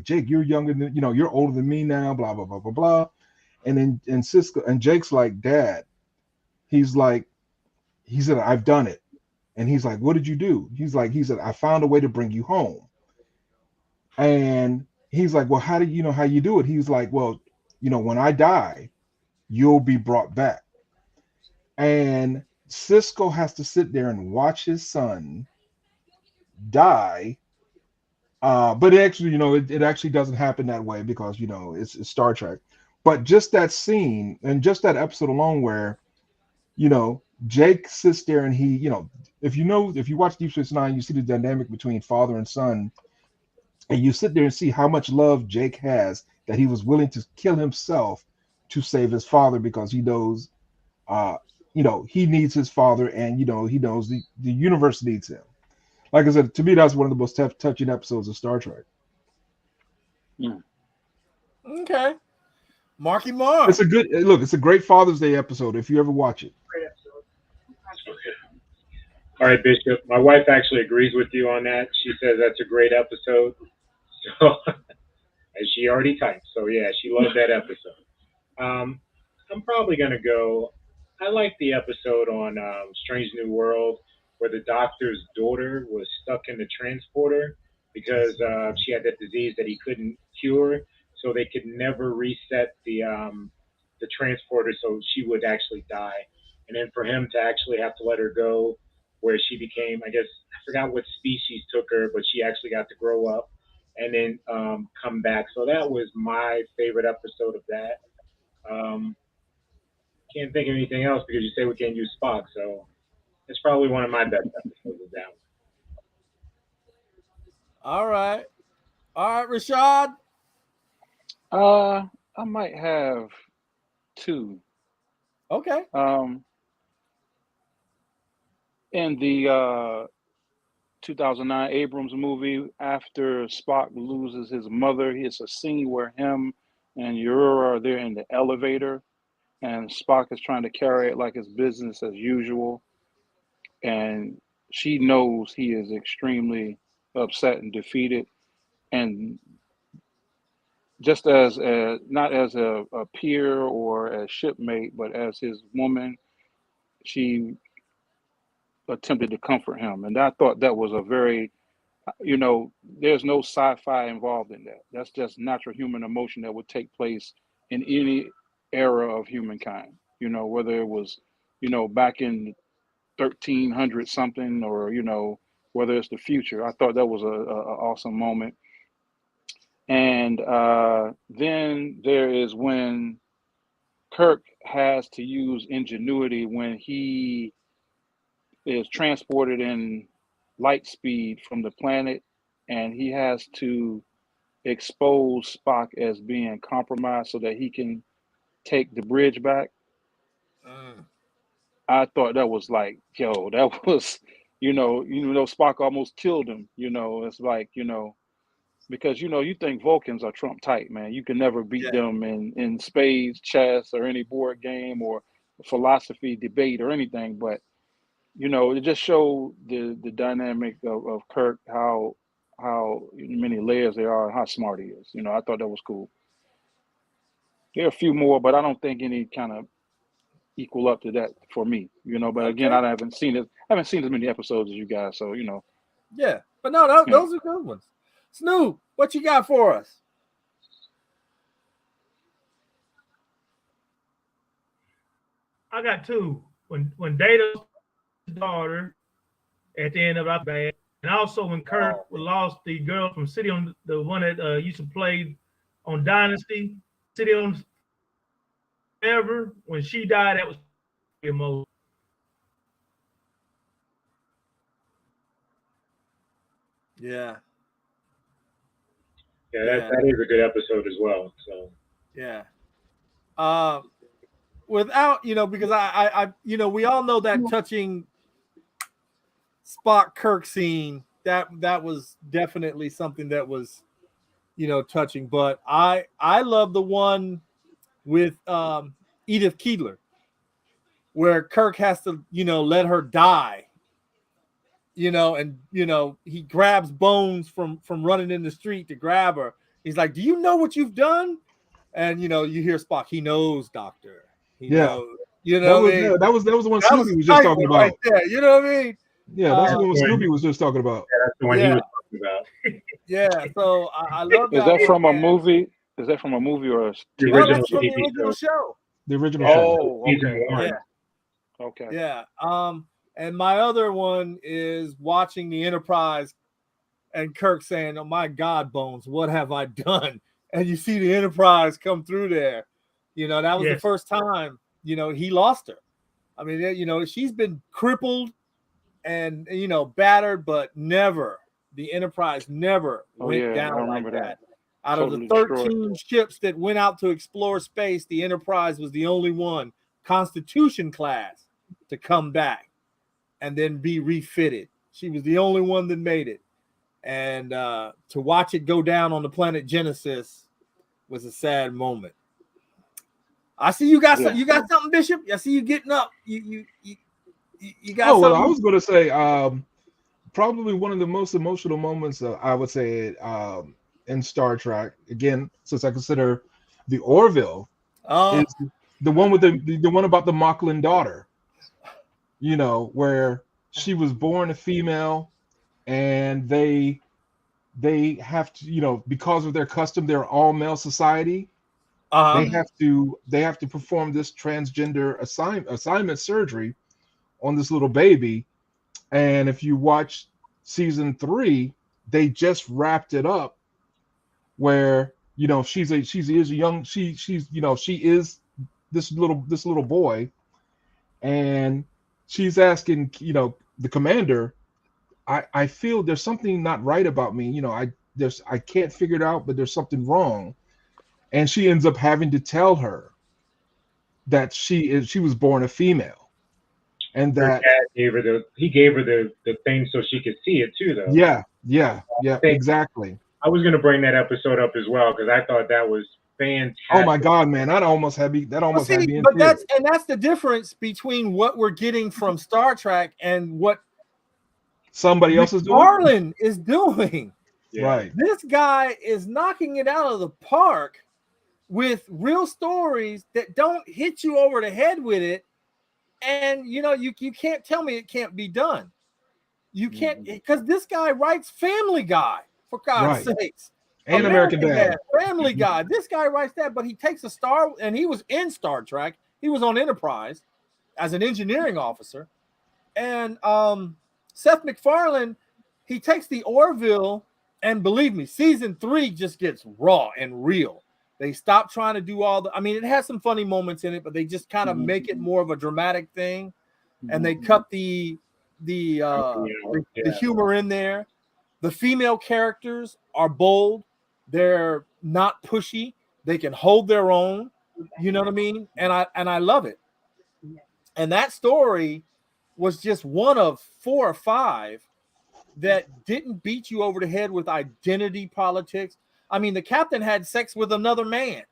Jake, you're younger than, you're older than me now, blah blah blah blah blah. And Cisco and Jake's like, Dad, he's like, he said, I've done it. And he's like, what did you do? He said, I found a way to bring you home. And he's like, well, how do you know how you do it? He's like, well, when I die, you'll be brought back. And Cisco has to sit there and watch his son die. But it actually, it actually doesn't happen that way because, it's Star Trek. But just that scene and just that episode alone where, Jake sits there and he, if you watch Deep Space Nine, you see the dynamic between father and son, and you sit there and see how much love Jake has that he was willing to kill himself to save his father because he knows, he needs his father, and he knows the universe needs him. Like I said, to me, that's one of the most touching episodes of Star Trek. Okay. Marky Mark. It's a good look. It's a great Father's Day episode if you ever watch it. All right, Bishop. My wife actually agrees with you on that. She says that's a great episode. So, as she already typed. So yeah, she loved that episode. I'm probably gonna go. I like the episode on Strange New World where the doctor's daughter was stuck in the transporter because she had that disease that he couldn't cure, so they could never reset the transporter, so she would actually die. And then for him to actually have to let her go, where she became, I guess I forgot what species took her, but she actually got to grow up and then come back. So that was my favorite episode of that. Um, can't think of anything else because you say we can't use Spock, so it's probably one of my best episodes of that one. All right. All right, Rashad. I might have two. Okay. In the 2009 Abrams movie, after Spock loses his mother, it's a scene where him and Uhura are there in the elevator, and Spock is trying to carry it like it's business as usual, and she knows he is extremely upset and defeated, and just as not as a peer or a shipmate, but as his woman, she attempted to comfort him, and I thought that was a very, there's no sci-fi involved in that. That's just natural human emotion that would take place in any era of humankind. Whether it was, back in 1300 something, or whether it's the future. I thought that was a awesome moment. And then there is when Kirk has to use ingenuity when he is transported in light speed from the planet, and he has to expose Spock as being compromised so that he can take the bridge back. I thought that was like, yo, that was, Spock almost killed him. It's like, because you think Vulcans are Trump tight, man. You can never beat them in spades, chess, or any board game or philosophy debate or anything. But it just showed the dynamic of Kirk, how many layers there are and how smart he is. I thought that was cool. There are a few more, but I don't think any kind of equal up to that for me. But again, I haven't seen it. I haven't seen as many episodes as you guys, so Yeah, but no, those are good ones. Snoop, what you got for us? I got two. When Data's daughter at the end of our band, and also when Kirk lost the girl from City on the one that used to play on Dynasty, City on Ever. When she died, that was emotional. Yeah. Yeah, that is a good episode as well. So yeah. without, because I we all know that touching Spock Kirk scene, that was definitely something that was, touching. But I love the one with Edith Keeler, where Kirk has to, let her die, and he grabs Bones from running in the street to grab her. He's like, "Do you know what you've done?" And you hear Spock, "He knows, Doctor. He Yeah. knows." You That know what was I mean? that was the one That was Snoopy was a just tight talking one about. right there. You know what I mean? Yeah, that's the one When Snoopy he- was just talking about. that's the one he Yeah. was talking about. Yeah. So I love Is that that one. from a And, movie? Is that from a movie or a The TV no, original that's show? from the TV original show. show. The original show. Oh, Season okay. one. Yeah. Okay. Yeah. And my other one is watching the Enterprise and Kirk saying, "Oh my God, Bones, what have I done?" And you see the Enterprise come through there. That was the Yes. first time, he lost her. I mean, she's been crippled and, battered, but never, the Enterprise never Oh went yeah, I down like remember that. that. Out of the Totally destroyed. 13 ships that went out to explore space, the Enterprise was the only one, Constitution class, to come back and then be refitted. She was the only one that made it. And to watch it go down on the planet Genesis was a sad moment. I see you got Yeah. you got something, Bishop. I see you getting up. You got Oh well, I something. was going to say probably one of the most emotional moments I would say in Star Trek. Again, since I consider the Orville Oh, is the one with the one about the Mocklin daughter. Where she was born a female, and they have to, because of their custom, they're all male society. uh-huh. They have to perform this transgender assignment surgery on this little baby. And if you watch season 3, they just wrapped it up where she is a young she is this little boy, and she's asking the commander, I feel there's something not right about me. I can't figure it out, but there's something wrong. And she ends up having to tell her that she was born a female, and Her that dad gave her the thing so she could see it too, though. yeah, think- exactly. I was gonna bring that episode up as well because I thought that was fantastic. Oh my God, man, that almost had me Well, in but tears. that's the difference between what we're getting from Star Trek and what Somebody else is doing McFarlane is doing. Yeah. right. This guy is knocking it out of the park with real stories that don't hit you over the head with it. And you can't tell me it can't be done. You can't, because this guy writes Family Guy, for God's Right. sakes. And American Dad. Family Guy. This guy writes that, but he takes a star, and he was in Star Trek. He was on Enterprise as an engineering officer. And Seth MacFarlane, he takes the Orville, and believe me, season 3 just gets raw and real. They stop trying to do it has some funny moments in it, but they just kind of make it more of a dramatic thing. And they cut the humor in there. The female characters are bold. They're not pushy. They can hold their own. You know what I mean? And I love it. And that story was just one of 4 or 5 that didn't beat you over the head with identity politics. I mean, the captain had sex with another man,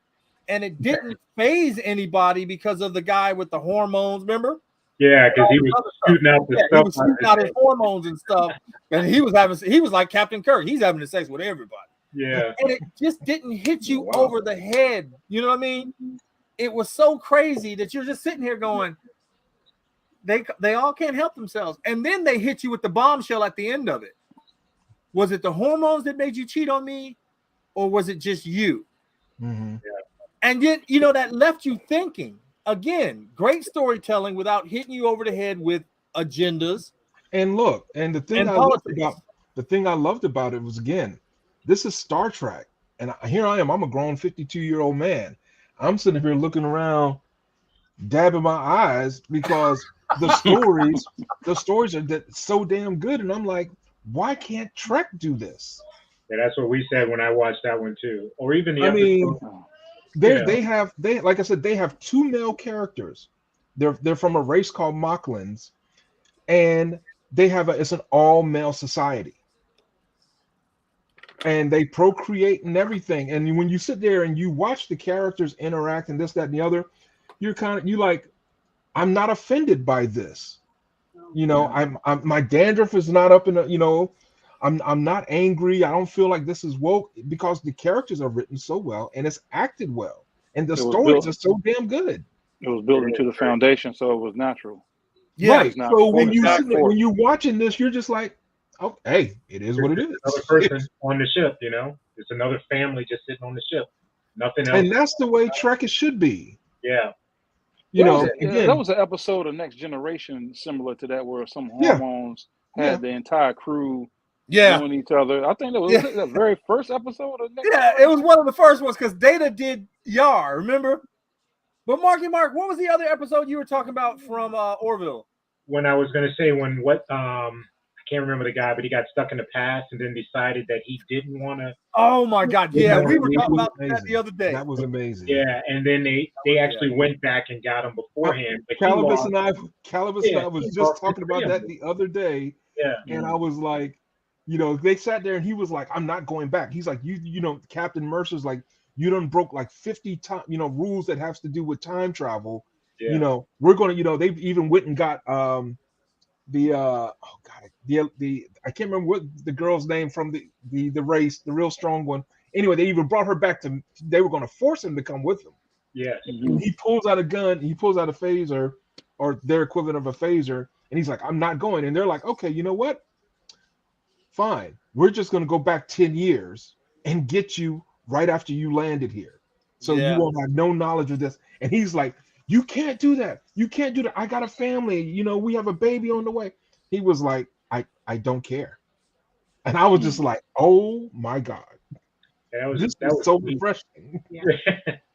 and it didn't phase anybody because of the guy with the hormones. Remember? Yeah, because he was shooting out the He stuff. was shooting out his hormones and stuff, and he was like Captain Kirk. He's having sex with everybody. Yeah. And it just didn't hit you Wow. over the head. You know what I mean? It was so crazy that you're just sitting here going, they all can't help themselves. And then they hit you with the bombshell at the end of it. Was it the hormones that made you cheat on me, or was it just you? Mm-hmm. And yet, that left you thinking. Again, great storytelling without hitting you over the head with agendas. And look, and the thing And I loved about it was, again, this is Star Trek, and here I am. I'm a grown 52-year-old man. I'm sitting here looking around, dabbing my eyes because the stories are so damn good, and I'm like, why can't Trek do this? Yeah, that's what we said when I watched that one too. Or even the I mean, episode They have like I said, they have two male characters. They're from a race called Mocklins, and it's an all male society, and they procreate and everything. And when you sit there and you watch the characters interact and this, that, and the other, you like, I'm not offended by this. I'm my dandruff is not up in a, I'm not angry. I don't feel like this is woke because the characters are written so well and it's acted well and the stories are so damn good. It was built into the foundation, so it was natural. Yeah. Right. So when you're watching this, you're just like, oh, hey, it is what it is. Another person on the ship, it's another family just sitting on the ship. Nothing else. And that's the way Trek it should be. Yeah. That was an episode of Next Generation similar to that, where some hormones had the entire crew knowing each other. I think that was the very first episode of Next Generation. It was one of the first ones because Data did Yar, remember? But Mark, what was the other episode you were talking about from Orville? When I was going to say I can't remember the guy, but he got stuck in the past and then decided that he didn't want to. Oh my God! Yeah, we were talking about that the other day. That was amazing. Yeah, and then they actually went back and got him beforehand. But Calibus and I was just talking about that the other day. Yeah, and I was like, they sat there and he was like, I'm not going back. He's like, Captain Mercer's like, you done broke like 50 rules that has to do with time travel. Yeah. We're gonna, they've even went and got I can't remember what the girl's name from the race, the real strong one. Anyway, they even brought her back they were gonna force him to come with them. Yeah. Mm-hmm. He pulls out a gun, he pulls out a phaser, or their equivalent of a phaser, and he's like, I'm not going. And they're like, okay, you know what? Fine. We're just gonna go back 10 years and get you right after you landed here. So you won't have no knowledge of this. And he's like, you can't do that. You can't do that. I got a family. We have a baby on the way. He was like, I don't care. And I was just like, oh my God. This was so refreshing. Yeah.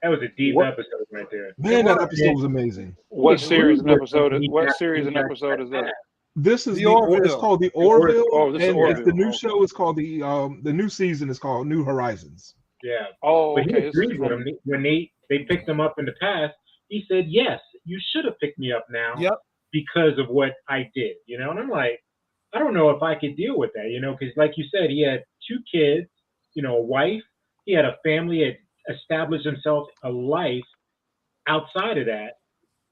That was a deep episode right there. Man, that episode was amazing. What series and episode is that? This is it's called the Orville. And the new show is called the new season is called New Horizons. Yeah. Oh, but okay. He agreed with him. When they picked him up in the past, he said, yes, you should have picked me up now because of what I did, and I'm like, I don't know if I could deal with that, because like you said, he had 2 kids, a wife, he had a family, had established himself a life outside of that,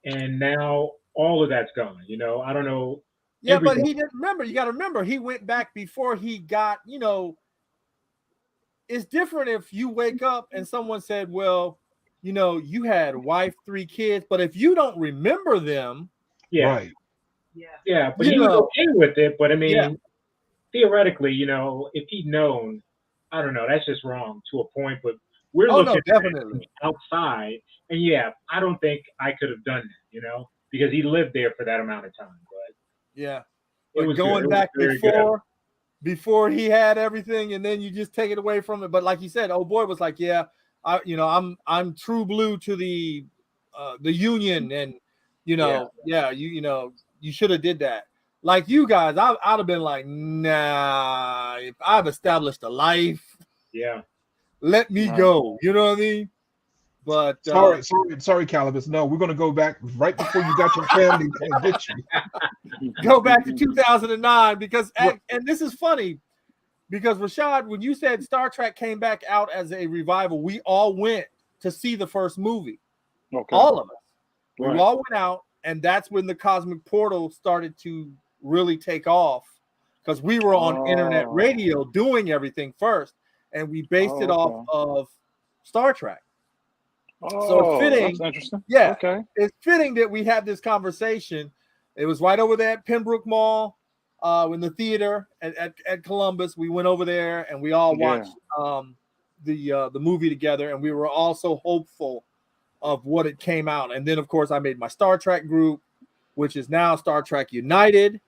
and now all of that's gone, I don't know. Yeah, but he didn't remember. You got to remember, he went back before he got, it's different if you wake up and someone said, well, you had a wife, 3 kids, but if you don't remember them. Right. Yeah, but he was okay with it. But I mean, theoretically, if he'd known, I don't know, that's just wrong to a point. But we're looking definitely outside. And I don't think I could have done that, because he lived there for that amount of time. But it was going back before he had everything, and then you just take it away from it. But like you said, old boy was like, I'm true blue to the Union, and you should have did that. Like you guys, I'd have been like, nah, if I've established a life, let me go. You know what I mean? But sorry, Calibus. No, we're gonna go back right before you got your family to get you. Go back to 2009 because and this is funny because Rashad, when you said Star Trek came back out as a revival, we all went to see the first movie. Okay. All of us. Right. We all went out, and that's when the cosmic portal started to really take off because we were on internet radio doing everything first, and we based it off of Star Trek. So it's fitting. That's interesting. Yeah. Okay. It's fitting that we had this conversation. It was right over there at Pembroke Mall, in the theater at Columbus. We went over there and we all watched the movie together, and we were also hopeful of what it came out. And then, of course, I made my Star Trek group, which is now Star Trek United.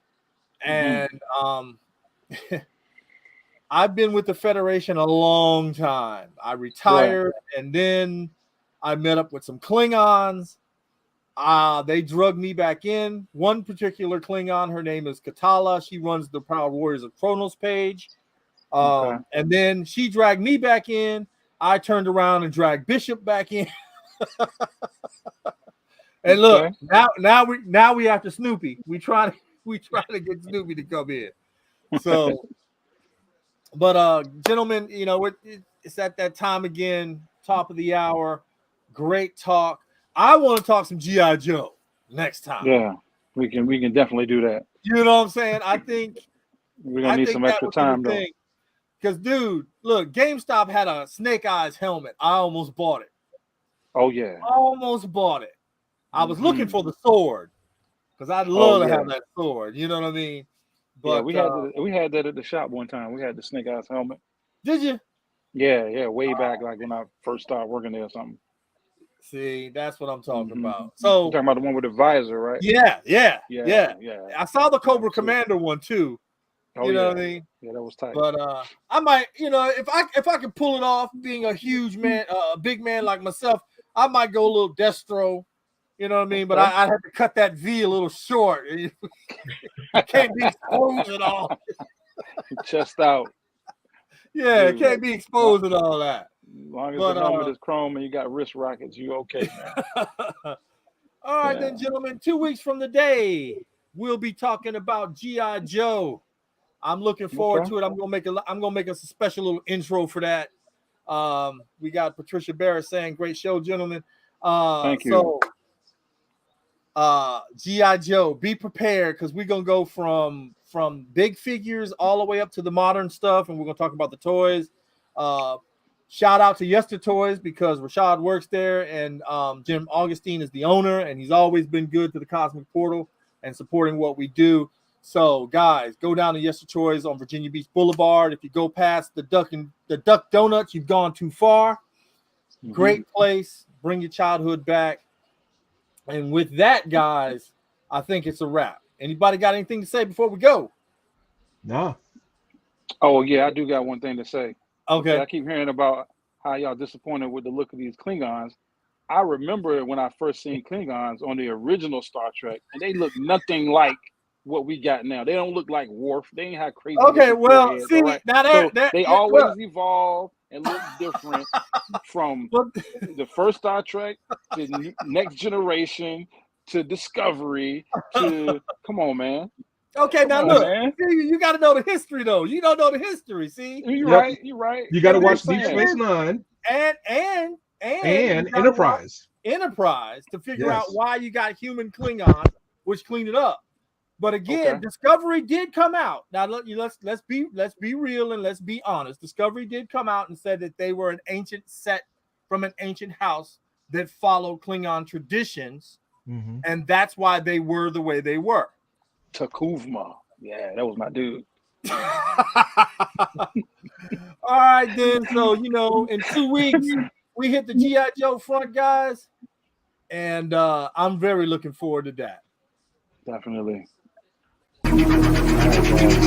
And I've been with the Federation a long time. I retired, and then I met up with some Klingons. They drugged me back in. One particular Klingon, her name is Katala. She runs the Proud Warriors of Kronos page. And then she dragged me back in. I turned around and dragged Bishop back in. And look, Okay. now we after Snoopy. We try to get Snoopy to come in. So, but gentlemen, you know, it's at that time again, top of the hour. Great talk. I want to talk some G.I. Joe next time. Yeah, we can definitely do that. You know what I'm saying? I think We're gonna need some extra time though. Because, dude, look, GameStop had a Snake Eyes helmet. I almost bought it. Oh yeah. Almost bought it. I was looking for the sword because I'd love to have that sword. You know what I mean? But yeah, we had that at the shop one time. We had the Snake Eyes helmet. Did you? Yeah, way back, like when I first started working there or something. See, that's what I'm talking about. So you're talking about the one with the visor, right? Yeah. I saw the Cobra Absolutely. Commander one too. Oh, you know what I mean? Yeah, that was tight. But I might, you know, if I can pull it off, being a huge man, a big man like myself, I might go a little Destro. You know what I mean? But I have to cut that V a little short. It can't be exposed at all. Chest out. Yeah, it can't be exposed and all that. As long as the helmet is chrome and you got wrist rockets, you okay, man. All right, then, gentlemen. 2 weeks from the day, we'll be talking about G.I. Joe. I'm looking forward to it. I'm gonna make us a special little intro for that. We got Patricia Barrett saying, "Great show, gentlemen." Thank you. So, G.I. Joe, be prepared because we're gonna go from big figures all the way up to the modern stuff, and we're gonna talk about the toys. Shout out to Yester Toys because Rashad works there, and Jim Augustine is the owner, and he's always been good to the Cosmic Portal and supporting what we do. So, guys, go down to Yester Toys on Virginia Beach Boulevard. If you go past the Duck Donuts, you've gone too far. Great place. Bring your childhood back. And with that, guys, I think it's a wrap. Anybody got anything to say before we go? No. Oh, yeah, I do got one thing to say. Okay. I keep hearing about how y'all disappointed with the look of these Klingons. I remember when I first seen Klingons on the original Star Trek, and they look nothing like what we got now. They don't look like Worf. They ain't have crazy. Okay, well, foreheads, see, right? now they always evolve and look different from the first Star Trek to Next Generation to Discovery to come on, man. Okay, now look, you got to know the history though. You don't know the history. See, you're right. You got to watch Deep Space Nine and Enterprise to figure out why you got human Klingons, which cleaned it up. But again, Discovery did come out. Now let's be real and let's be honest. Discovery did come out and said that they were an ancient set from an ancient house that followed Klingon traditions, and that's why they were the way they were. Takuvma, yeah, that was my dude. All right, then. So in 2 weeks we hit the G.I. Joe front, guys, and I'm very looking forward to that. Definitely. All right,